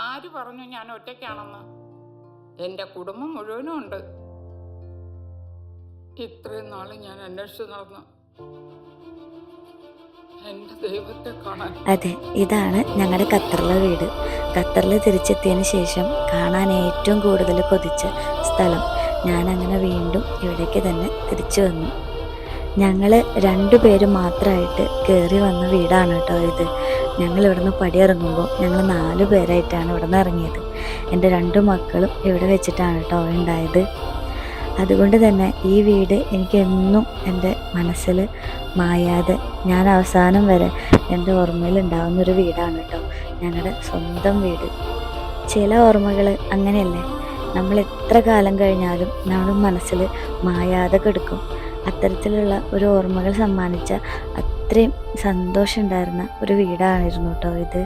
ആര് പറഞ്ഞു ഞാൻ ഒറ്റയ്ക്കാണെന്ന്? എൻ്റെ കുടുംബം മുഴുവനും ഉണ്ട്. ഇത്രയും നാള് ഞാൻ അന്വേഷിച്ചു നടന്നു എൻ്റെ ദൈവത്തെ കാണാൻ. അതെ, ഇതാണ് ഞങ്ങളുടെ ഖത്തറിലെ വീട്. ഖത്തറിൽ തിരിച്ചെത്തിയതിന് ശേഷം കാണാൻ ഏറ്റവും കൂടുതൽ കൊതിച്ച സ്ഥലം. ഞാനങ്ങനെ വീണ്ടും ഇവിടേക്ക് തന്നെ തിരിച്ചു വന്നു. ഞങ്ങൾ 2 പേര് മാത്രമായിട്ട് കയറി വന്ന വീടാണ് കേട്ടോ ഇത്. ഞങ്ങൾ ഇവിടുന്ന് പടിയിറങ്ങുമ്പോൾ ഞങ്ങൾ 4 പേരായിട്ടാണ് ഇവിടെ നിന്ന് ഇറങ്ങിയത്. എൻ്റെ 2 മക്കളും ഇവിടെ വെച്ചിട്ടാണ് കേട്ടോ ഉണ്ടായത്. അതുകൊണ്ട് തന്നെ ഈ വീട് എനിക്കെന്നും എൻ്റെ മനസ്സിൽ മായാതെ ഞാൻ അവസാനം വരെ എൻ്റെ ഓർമ്മയിൽ ഉണ്ടാകുന്നൊരു വീടാണ് കേട്ടോ ഞങ്ങളുടെ സ്വന്തം വീട്. ചില ഓർമ്മകൾ അങ്ങനെയല്ലേ, നമ്മൾ എത്ര കാലം കഴിഞ്ഞാലും നമ്മുടെ മനസ്സിൽ മായാതെ കിടക്കും. അത്തരത്തിലുള്ള ഒരു ഓർമ്മകൾ സമ്മാനിച്ച അത്രയും സന്തോഷം ഉണ്ടായിരുന്ന ഒരു വീടാണിരുന്നു കേട്ടോ ഇത്.